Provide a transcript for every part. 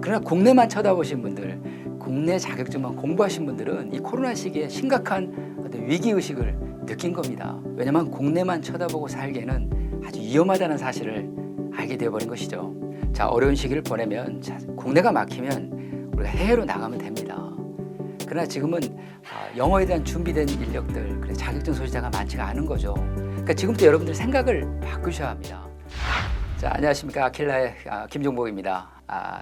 그러나 국내만 쳐다보신 분들, 국내 자격증만 공부하신 분들은 이 코로나 시기에 심각한 어떤 위기의식을 느낀 겁니다. 왜냐하면 국내만 쳐다보고 살기에는 아주 위험하다는 사실을 알게 되어버린 것이죠. 자, 어려운 시기를 보내면 국내가 막히면 우리가 해외로 나가면 됩니다. 그러나 지금은 영어에 대한 준비된 인력들, 그래서 자격증 소지자가 많지가 않은 거죠. 그러니까 지금부터 여러분들 생각을 바꾸셔야 합니다. 자, 안녕하십니까. 아킬라의 김종복입니다.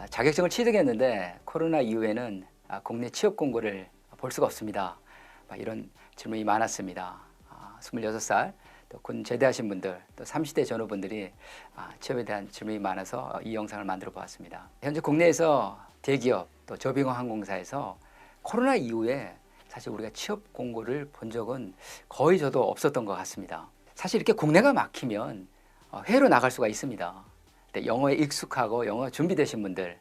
자격증을 취득했는데 코로나 이후에는 국내 취업 공고를 볼 수가 없습니다. 이런 질문이 많았습니다. 26살 또 군 제대하신 분들, 또 30대 전후분들이 취업에 대한 질문이 많아서 이 영상을 만들어 보았습니다. 현재 국내에서 대기업 또 저비용항공사에서 코로나 이후에 사실 우리가 취업 공고를 본 적은 거의 저도 없었던 것 같습니다. 사실 이렇게 국내가 막히면 해외로 나갈 수가 있습니다. 영어에 익숙하고 영어 준비되신 분들,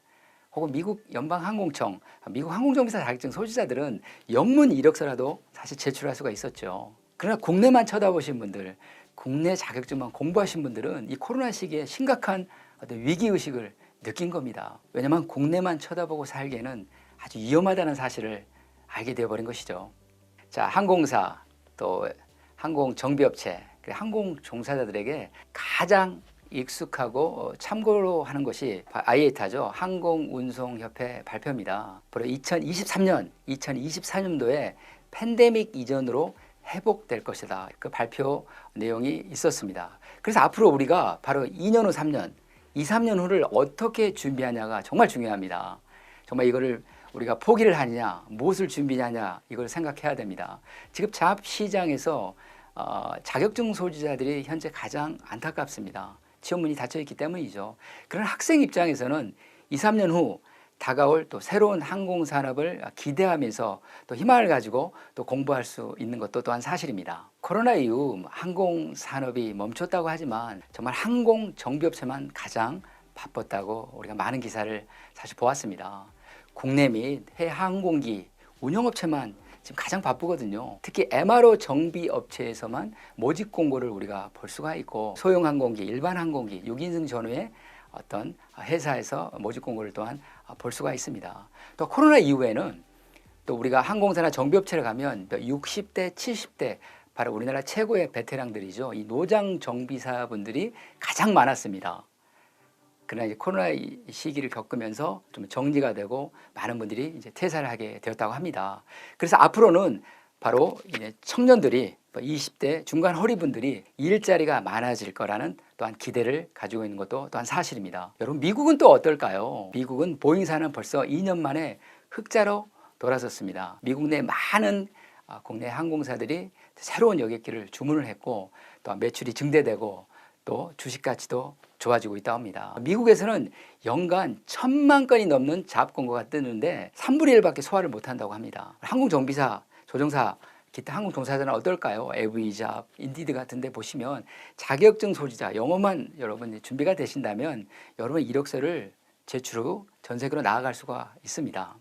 혹은 미국 연방항공청, 미국 항공정비사 자격증 소지자들은 영문 이력서라도 사실 제출할 수가 있었죠. 그러나 국내만 쳐다보신 분들, 국내 자격증만 공부하신 분들은 이 코로나 시기에 심각한 어떤 위기의식을 느낀 겁니다. 왜냐하면 국내만 쳐다보고 살기에는 아주 위험하다는 사실을 알게 되어버린 것이죠. 자, 항공사, 또 항공정비업체, 항공 종사자들에게 가장 익숙하고 참고로 하는 것이 IATA죠. 항공운송협회 발표입니다. 바로 2024년도에 팬데믹 이전으로 회복될 것이다. 그 발표 내용이 있었습니다. 그래서 앞으로 우리가 바로 2년 후, 3년, 2, 3년 후를 어떻게 준비하냐가 정말 중요합니다. 정말 이거를 우리가 포기를 하느냐, 무엇을 준비하냐, 이걸 생각해야 됩니다. 지금 잡시장에서 자격증 소지자들이 현재 가장 안타깝습니다. 취업문이 닫혀 있기 때문이죠. 그런 학생 입장에서는 2, 3년 후 다가올 또 새로운 항공산업을 기대하면서 또 희망을 가지고 또 공부할 수 있는 것도 또한 사실입니다. 코로나 이후 항공산업이 멈췄다고 하지만 정말 항공정비업체만 가장 바빴다고 우리가 많은 기사를 사실 보았습니다. 국내 및 해외 항공기 운영업체만 지금 가장 바쁘거든요. 특히 MRO 정비업체에서만 모집 공고를 우리가 볼 수가 있고, 소형 항공기, 일반 항공기, 6인승 전후의 어떤 회사에서 모집 공고를 또한 볼 수가 있습니다. 또 코로나 이후에는 또 우리가 항공사나 정비업체를 가면 60대, 70대 바로 우리나라 최고의 베테랑들이죠. 이 노장 정비사분들이 가장 많았습니다. 그러나 이제 코로나 시기를 겪으면서 좀 정리가 되고 많은 분들이 이제 퇴사를 하게 되었다고 합니다. 그래서 앞으로는 바로 이제 청년들이 20대 중간 허리분들이 일자리가 많아질 거라는 또한 기대를 가지고 있는 것도 또한 사실입니다. 여러분, 미국은 또 어떨까요? 미국은 보잉사는 벌써 2년 만에 흑자로 돌아섰습니다. 미국 내 많은 국내 항공사들이 새로운 여객기를 주문을 했고, 또 매출이 증대되고 또 주식 가치도 좋아지고 있다고 합니다. 미국에서는 연간 1,000만 건이 넘는 잡 공고가 뜨는데 3분의 1밖에 소화를 못한다고 합니다. 항공정비사, 조종사, 기타 항공 종사자는 어떨까요? 에브리잡, 인디드 같은 데 보시면 자격증 소지자, 영어만 여러분 준비가 되신다면 여러분 이력서를 제출 후 전 세계로 나아갈 수가 있습니다.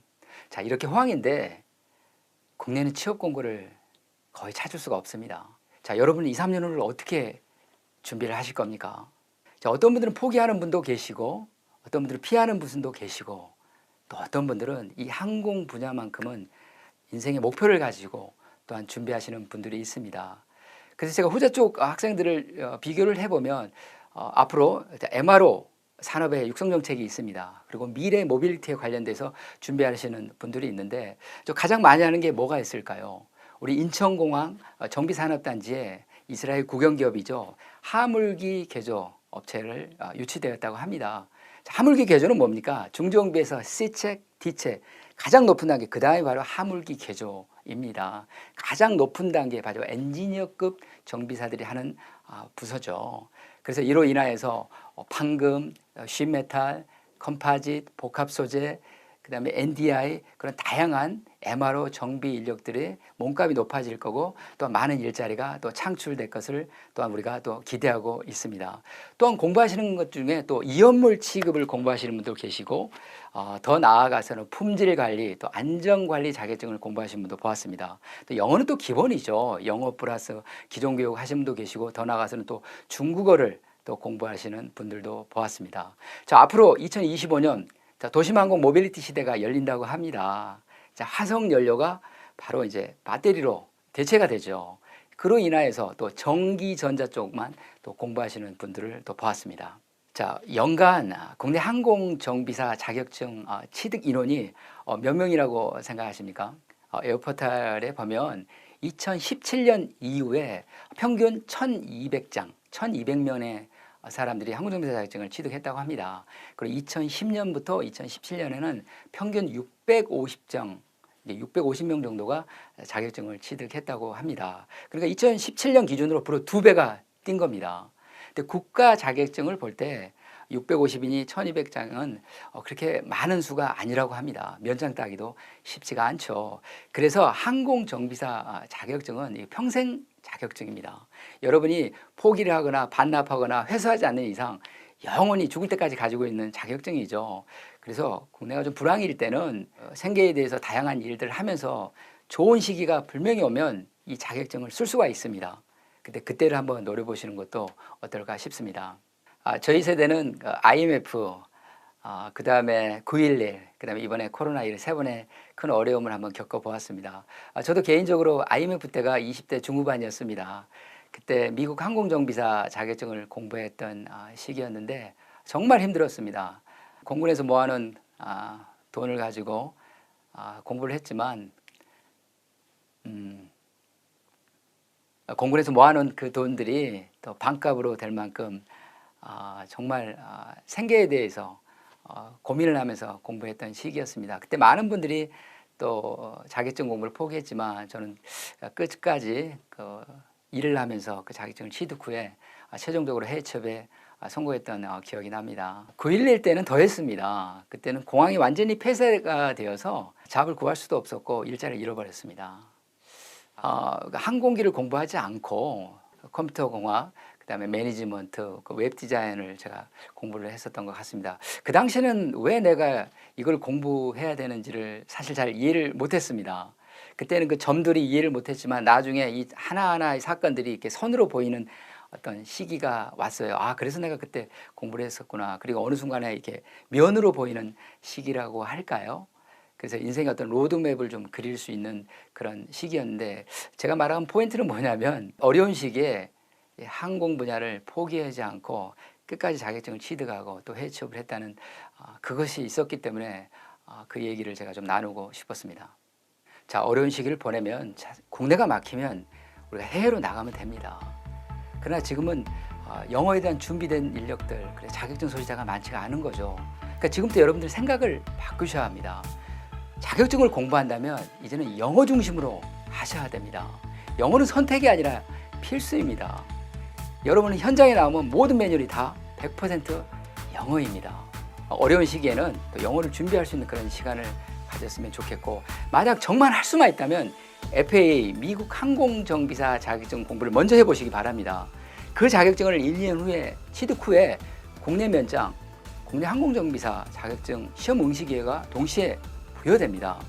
자, 이렇게 호황인데 국내는 취업 공고를 거의 찾을 수가 없습니다. 자, 여러분은 2, 3년 후를 어떻게 준비를 하실 겁니까? 자, 어떤 분들은 포기하는 분도 계시고, 어떤 분들은 피하는 분도 계시고, 또 어떤 분들은 이 항공 분야만큼은 인생의 목표를 가지고 또한 준비하시는 분들이 있습니다. 그래서 제가 후자 쪽 학생들을 비교를 해보면 앞으로 MRO 산업의 육성 정책이 있습니다. 그리고 미래 모빌리티에 관련돼서 준비하시는 분들이 있는데, 가장 많이 하는 게 뭐가 있을까요? 우리 인천공항 정비산업단지에 이스라엘 국영기업이죠. 하물기 개조 업체를 유치되었다고 합니다. 하물기 개조는 뭡니까? 중정비에서 C책, D책 가장 높은 단계, 그 다음에 바로 하물기 개조입니다. 가장 높은 단계 바로 엔지니어급 정비사들이 하는 부서죠. 그래서 이로 인하여서 판금, 쉔메탈, 컴파짓, 복합 소재, 그 다음에 NDI 그런 다양한 MRO 정비 인력들의 몸값이 높아질 거고, 또 많은 일자리가 또 창출될 것을 또한 우리가 또 기대하고 있습니다. 또한 공부하시는 것 중에 또 이연물 취급을 공부하시는 분도 계시고, 더 나아가서는 품질 관리, 또 안전 관리 자격증을 공부하시는 분도 보았습니다. 또 영어는 또 기본이죠. 영어 플러스 기존 교육 하시는 분도 계시고, 더 나아가서는 또 중국어를 또 공부하시는 분들도 보았습니다. 자, 앞으로 2025년 자, 도심항공 모빌리티 시대가 열린다고 합니다. 자, 화석 연료가 바로 이제 배터리로 대체가 되죠. 그로 인하여서 또 전기 전자 쪽만 또 공부하시는 분들을 또 보았습니다. 자, 연간 국내 항공 정비사 자격증 취득 인원이 몇 명이라고 생각하십니까? 에어포탈에 보면 2017년 이후에 평균 1,200장, 1,200명의 사람들이 항공정비사 자격증을 취득했다고 합니다. 그리고 2010년부터 2017년에는 평균 650장, 650명 정도가 자격증을 취득했다고 합니다. 그러니까 2017년 기준으로 불과 2배가 뛴 겁니다. 근데 국가 자격증을 볼 때 650이니 1200장은 그렇게 많은 수가 아니라고 합니다. 면장 따기도 쉽지가 않죠. 그래서 항공정비사 자격증은 평생 자격증입니다. 여러분이 포기를 하거나 반납하거나 회수하지 않는 이상 영원히 죽을 때까지 가지고 있는 자격증이죠. 그래서 국내가 좀 불황일 때는 생계에 대해서 다양한 일들을 하면서 좋은 시기가 분명히 오면 이 자격증을 쓸 수가 있습니다. 근데 그때를 한번 노려보시는 것도 어떨까 싶습니다. 저희 세대는 IMF, 그 다음에 9.11, 그 다음에 이번에 코로나19 세 번의 큰 어려움을 한번 겪어보았습니다. 저도 개인적으로 IMF 때가 20대 중후반이었습니다. 그때 미국 항공정비사 자격증을 공부했던 시기였는데 정말 힘들었습니다. 공군에서 모아놓은 돈을 가지고 공부를 했지만 공군에서 모아놓은 그 돈들이 또 반값으로 될 만큼 정말 생계에 대해서 고민을 하면서 공부했던 시기였습니다. 그때 많은 분들이 또 자격증 공부를 포기했지만 저는 끝까지 일을 하면서 그 자격증을 취득 후에 최종적으로 해외 취업에 성공했던 기억이 납니다. 9.11 때는 더 했습니다. 그때는 공항이 완전히 폐쇄가 되어서 잡을 구할 수도 없었고 일자리를 잃어버렸습니다. 항공기를 공부하지 않고 컴퓨터 공학, 그다음에 매니지먼트, 웹 디자인을 제가 공부를 했었던 것 같습니다. 그 당시에는 왜 내가 이걸 공부해야 되는지를 사실 잘 이해를 못했습니다. 그때는 그 점들이 이해를 못했지만 나중에 이 하나하나의 사건들이 이렇게 선으로 보이는 어떤 시기가 왔어요. 그래서 내가 그때 공부를 했었구나. 그리고 어느 순간에 이렇게 면으로 보이는 시기라고 할까요? 그래서 인생의 어떤 로드맵을 좀 그릴 수 있는 그런 시기였는데 제가 말한 포인트는 뭐냐면 어려운 시기에 항공 분야를 포기하지 않고 끝까지 자격증을 취득하고 또 해외 취업을 했다는 그것이 있었기 때문에 그 얘기를 제가 좀 나누고 싶었습니다. 자, 어려운 시기를 보내면 국내가 막히면 우리가 해외로 나가면 됩니다. 그러나 지금은 영어에 대한 준비된 인력들, 그래 자격증 소지자가 많지가 않은 거죠. 그러니까 지금부터 여러분들 생각을 바꾸셔야 합니다. 자격증을 공부한다면 이제는 영어 중심으로 하셔야 됩니다. 영어는 선택이 아니라 필수입니다. 여러분은 현장에 나오면 모든 매뉴얼이 다 100% 영어입니다. 어려운 시기에는 또 영어를 준비할 수 있는 그런 시간을 가졌으면 좋겠고, 만약 정말 할 수만 있다면 FAA 미국 항공정비사 자격증 공부를 먼저 해보시기 바랍니다. 그 자격증을 1년 후에 취득 후에 국내 면장, 국내 항공정비사 자격증 시험 응시 기회가 동시에 부여됩니다.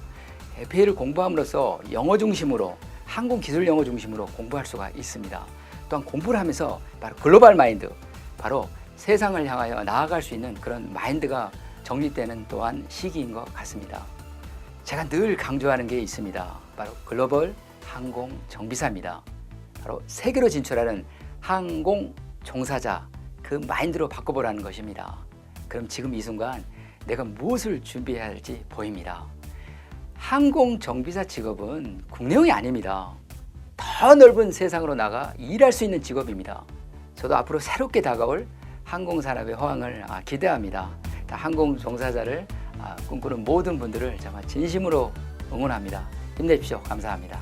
FAA를 공부함으로써 영어 중심으로, 항공 기술 영어 중심으로 공부할 수가 있습니다. 또한 공부를 하면서 바로 글로벌 마인드, 바로 세상을 향하여 나아갈 수 있는 그런 마인드가 정립되는 또한 시기인 것 같습니다. 제가 늘 강조하는 게 있습니다. 바로 글로벌 항공 정비사입니다. 바로 세계로 진출하는 항공 종사자, 그 마인드로 바꿔보라는 것입니다. 그럼 지금 이 순간 내가 무엇을 준비해야 할지 보입니다. 항공 정비사 직업은 국내용이 아닙니다. 더 넓은 세상으로 나가 일할 수 있는 직업입니다. 저도 앞으로 새롭게 다가올 항공산업의 호황을 기대합니다. 항공 종사자를 꿈꾸는 모든 분들을 정말 진심으로 응원합니다. 힘내십시오. 감사합니다.